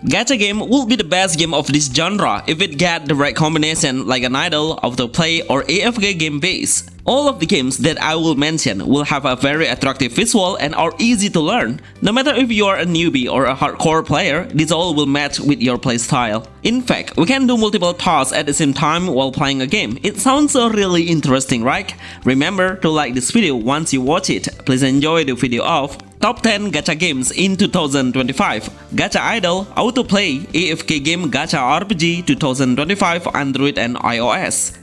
Gacha game will be the best game of this genre if it get the right combination like an idle, autoplay or AFK game base. All of the games that I will mention will have a very attractive visual and are easy to learn. No matter if you are a newbie or a hardcore player, this all will match with your playstyle. In fact, we can do multiple tasks at the same time while playing a game. It sounds really interesting, right? Remember to like this video once you watch it. Please enjoy the video of Top 10 Gacha Games in 2025, Gacha Idol, Autoplay, AFK Game Gacha RPG 2025 Android and iOS.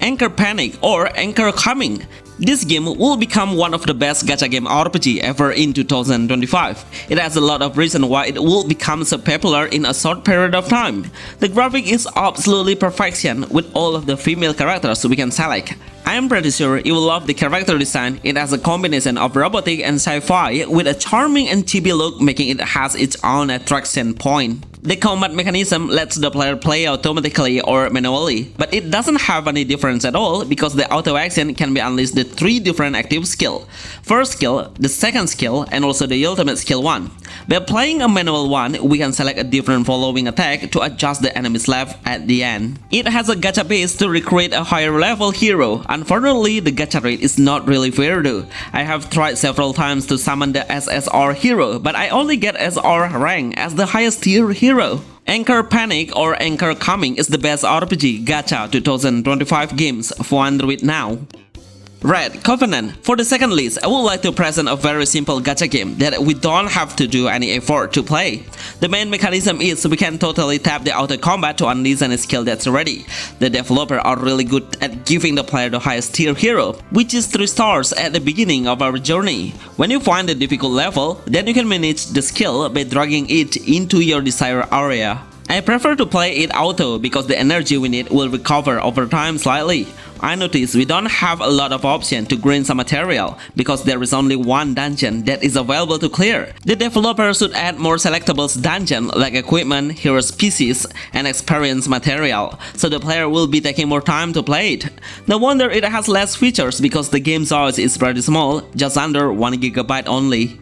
Anchor Panic or Anchor Coming. This game will become one of the best gacha game RPG ever in 2025. It has a lot of reason why it will become so popular in a short period of time. The graphic is absolutely perfection with all of the female characters we can select. I am pretty sure you will love the character design. It has a combination of robotic and sci-fi with a charming and chibi look, making it has its own attraction point. The combat mechanism lets the player play automatically or manually, but it doesn't have any difference at all because the auto action can be unleashed the 3 different active skills. First skill, the second skill, and also the ultimate skill 1. By playing a manual one, we can select a different following attack to adjust the enemy's level at the end. It has a gacha base to recruit a higher level hero. Unfortunately, the gacha rate is not really fair though. I have tried several times to summon the SSR hero, but I only get SR rank as the highest tier hero. Anchor Panic or Anchor Coming is the best RPG Gacha 2025 games for Android now. Red Covenant. For the second list, I would like to present a very simple gacha game that we don't have to do any effort to play. The main mechanism is we can totally tap the auto combat to unleash any skill that's ready. The developers are really good at giving the player the highest tier hero, which is 3 stars at the beginning of our journey. When you find the difficult level, then you can manage the skill by dragging it into your desired area. I prefer to play it auto because the energy we need will recover over time slightly. I notice we don't have a lot of options to grind some material because there is only one dungeon that is available to clear. The developer should add more selectables dungeon like equipment, heroes pieces, and experience material, so the player will be taking more time to play it. No wonder it has less features because the game size is pretty small, just under 1 GB only.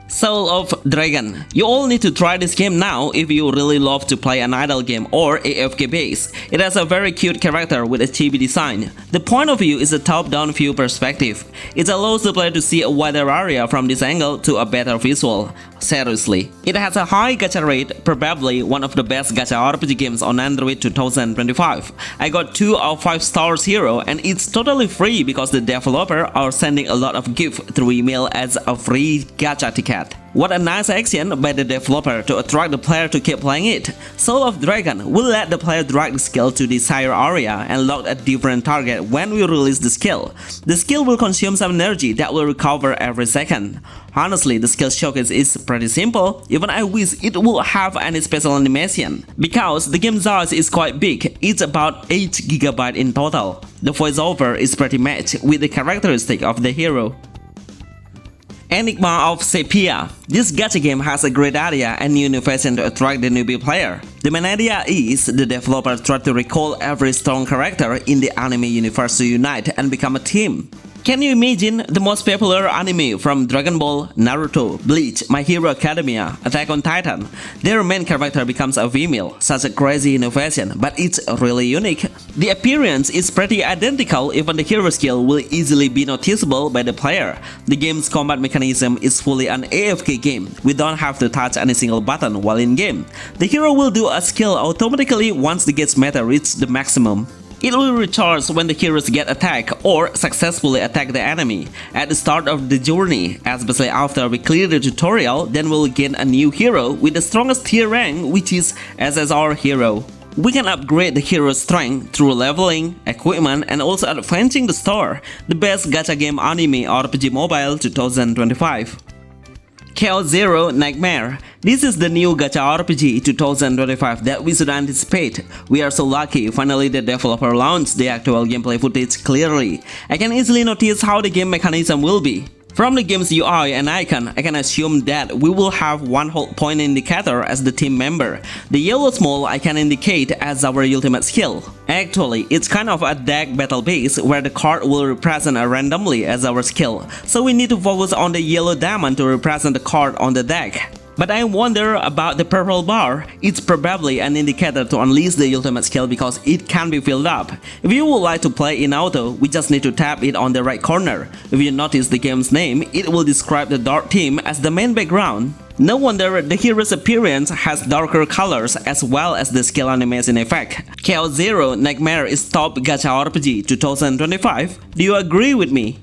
Soul of Dragon. You all need to try this game now if you really love to play an idle game or AFK base. It has a very cute character with a chibi design. The point of view is a top-down view perspective. It allows the player to see a wider area from this angle to a better visual. Seriously. It has a high gacha rate, probably one of the best gacha RPG games on Android 2025. I got 2 out of 5 stars hero and it's totally free because the developer are sending a lot of gift through email as a free gacha ticket. What a nice action by the developer to attract the player to keep playing it. Soul of Dragon will let the player drag the skill to the desired area and lock a different target when we release the skill. The skill will consume some energy that will recover every second. Honestly, the skill showcase is pretty simple, even I wish it would have any special animation. Because the game size is quite big, it's about 8 GB in total. The voiceover is pretty matched with the characteristic of the hero. Enigma of Sepia. This gacha game has a great idea and new innovation to attract the newbie player. The main idea is the developer tried to recall every strong character in the anime universe to unite and become a team. Can you imagine the most popular anime from Dragon Ball, Naruto, Bleach, My Hero Academia, Attack on Titan? Their main character becomes a female, such a crazy innovation, but it's really unique. The appearance is pretty identical, even the hero skill will easily be noticeable by the player. The game's combat mechanism is fully an AFK game. We don't have to touch any single button while in game. The hero will do a skill automatically once the game's meta reaches the maximum. It will recharge when the heroes get attacked or successfully attack the enemy. At the start of the journey, especially after we clear the tutorial, then we'll gain a new hero with the strongest tier rank, which is SSR hero. We can upgrade the hero's strength through leveling, equipment, and also advancing the store. The best gacha game anime RPG mobile 2025. Chaos Zero Nightmare. This is the new gacha RPG 2025 that we should anticipate. We are so lucky, finally the developer launched the actual gameplay footage clearly. I can easily notice how the game mechanism will be. From the game's UI and icon, I can assume that we will have one hold point indicator as the team member. The yellow small I can indicate as our ultimate skill. Actually, it's kind of a deck battle base where the card will represent randomly as our skill, so we need to focus on the yellow diamond to represent the card on the deck. But I wonder about the purple bar. It's probably an indicator to unleash the ultimate skill because it can be filled up. If you would like to play in auto, we just need to tap it on the right corner. If you notice the game's name, it will describe the dark theme as the main background. No wonder the hero's appearance has darker colors as well as the skill animation effect. Chaos Zero Nightmare is top gacha RPG 2025. Do you agree with me?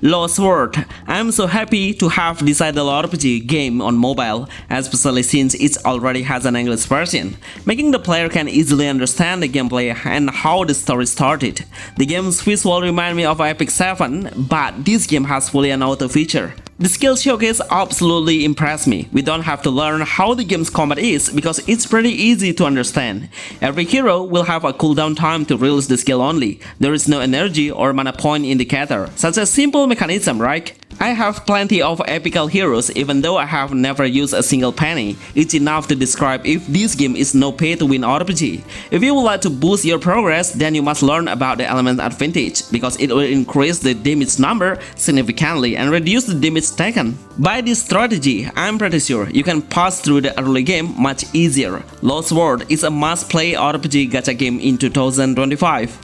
Lost World. I'm so happy to have decided RPG game on mobile, especially since it already has an English version, making the player can easily understand the gameplay and how the story started. The game's visual remind me of Epic 7, but this game has fully an auto feature. The skill showcase absolutely impressed me. We don't have to learn how the game's combat is because it's pretty easy to understand. Every hero will have a cooldown time to release the skill only. There is no energy or mana point indicator. Such a simple mechanism, right? I have plenty of epical heroes even though I have never used a single penny. It's enough to describe if this game is no pay to win RPG. If you would like to boost your progress, then you must learn about the element advantage because it will increase the damage number significantly and reduce the damage taken. By this strategy, I'm pretty sure you can pass through the early game much easier. Lost World is a must-play RPG gacha game in 2025.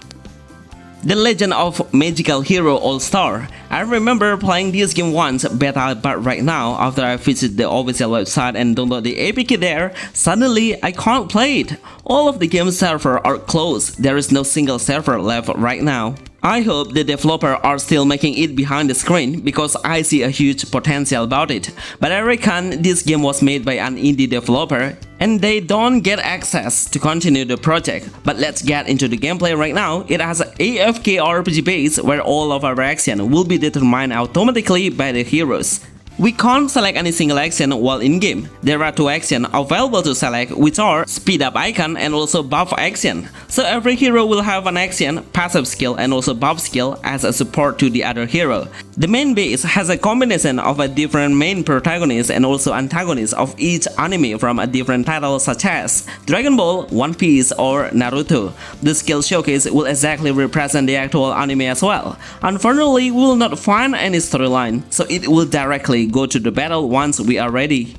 The Legend of Magical Hero Allstar. I remember playing this game once beta, but right now after I visit the official website and download the APK there, suddenly I can't play it. All of the game's servers are closed. There is no single server left right now. I hope the developers are still making it behind the screen because I see a huge potential about it. But I reckon this game was made by an indie developer and they don't get access to continue the project. But let's get into the gameplay right now. It has an AFK RPG base where all of our action will be determined automatically by the heroes. We can't select any single action while in-game. There are two actions available to select, which are speed up icon and also buff action. So every hero will have an action, passive skill and also buff skill as a support to the other hero. The main base has a combination of a different main protagonist and also antagonist of each anime from a different title such as Dragon Ball, One Piece or Naruto. The skill showcase will exactly represent the actual anime as well. Unfortunately, we will not find any storyline, so it will directly go to the battle once we are ready.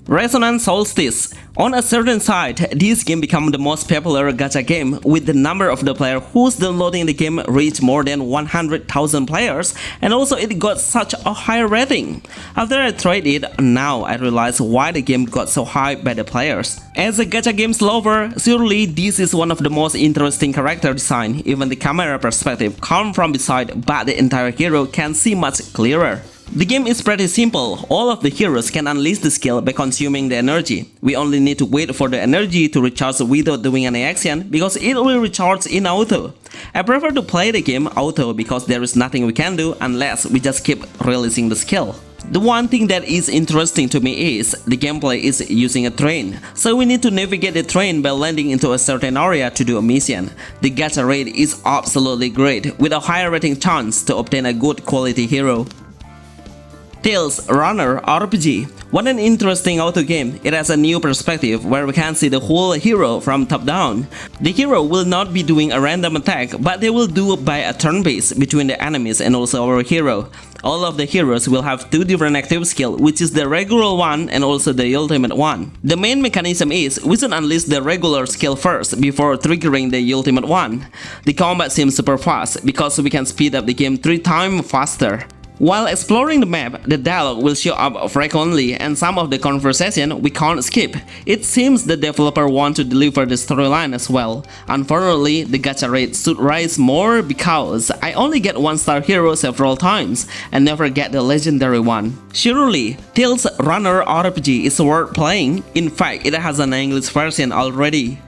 Resonance Solstice. On a certain site, this game became the most popular gacha game with the number of the players who's downloading the game reach more than 100,000 players, and also it got such a high rating. After I tried it, now I realize why the game got so high by the players. As a gacha games lover, surely this is one of the most interesting character design. Even the camera perspective comes from beside, but the entire hero can see much clearer. The game is pretty simple. All of the heroes can unleash the skill by consuming the energy. We only need to wait for the energy to recharge without doing any action because it will recharge in auto. I prefer to play the game auto because there is nothing we can do unless we just keep releasing the skill. The one thing that is interesting to me is the gameplay is using a train, so we need to navigate the train by landing into a certain area to do a mission. The gacha rate is absolutely great with a higher rating chance to obtain a good quality hero. Tales Runner RPG. What an interesting auto game. It has a new perspective where we can see the whole hero from top down. The hero will not be doing a random attack, but they will do by a turn base between the enemies and also our hero. All of the heroes will have two different active skills, which is the regular one and also the ultimate one. The main mechanism is we should unleash the regular skill first before triggering the ultimate one. The combat seems super fast because we can speed up the game 3 times faster. While exploring the map, the dialogue will show up frequently and some of the conversation we can't skip. It seems the developer want to deliver the storyline as well. Unfortunately, the gacha rate should rise more because I only get 1-star hero several times and never get the legendary one. Surely, Tales Runner RPG is worth playing. In fact, it has an English version already.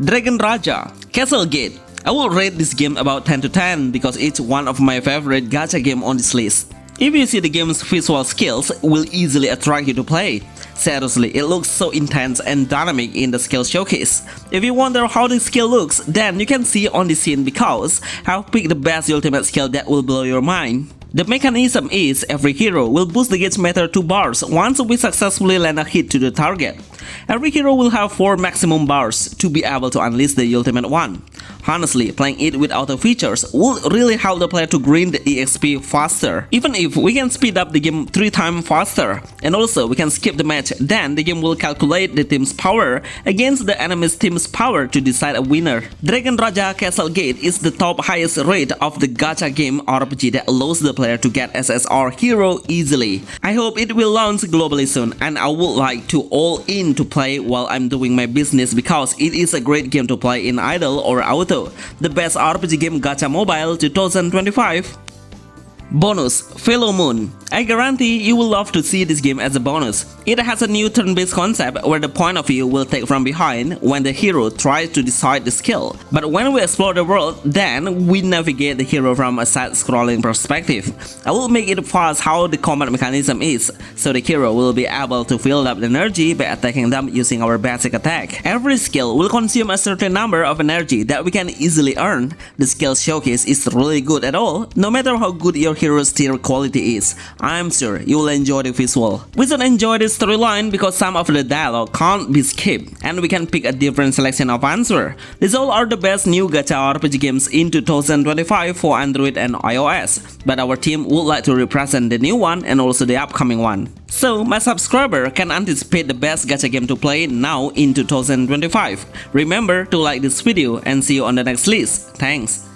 Dragon Raja Cassel Gate. I will rate this game about 10 to 10 because it's one of my favorite gacha game on this list. If you see the game's visual skills, it will easily attract you to play. Seriously, it looks so intense and dynamic in the skill showcase. If you wonder how the skill looks, then you can see on the scene because I've picked the best ultimate skill that will blow your mind. The mechanism is every hero will boost the gauge meter 2 bars once we successfully land a hit to the target. Every hero will have 4 maximum bars to be able to unleash the ultimate one. Honestly, playing it with auto features will really help the player to grind the EXP faster. Even if we can speed up the game 3 times faster, and also we can skip the match, then the game will calculate the team's power against the enemy's team's power to decide a winner. Dragon Raja Cassel Gate is the top highest rate of the gacha game RPG that allows the player to get SSR hero easily. I hope it will launch globally soon, and I would like to all in to play while I'm doing my business because it is a great game to play in idle or auto. The best RPG game Gacha Mobile 2025. Bonus, Fellow Moon. I guarantee you will love to see this game as a bonus. It has a new turn-based concept where the point of view will take from behind when the hero tries to decide the skill. But when we explore the world, then we navigate the hero from a side-scrolling perspective. I will make it fast how the combat mechanism is, so the hero will be able to fill up the energy by attacking them using our basic attack. Every skill will consume a certain number of energy that we can easily earn. The skill showcase is really good at all, no matter how good your hero's tier quality is. I'm sure you will enjoy the visual. We should enjoy the storyline because some of the dialogue can't be skipped and we can pick a different selection of answer. These all are the best new gacha RPG games in 2025 for Android and iOS, but our team would like to represent the new one and also the upcoming one. So my subscriber can anticipate the best gacha game to play now in 2025. Remember to like this video and see you on the next list. Thanks.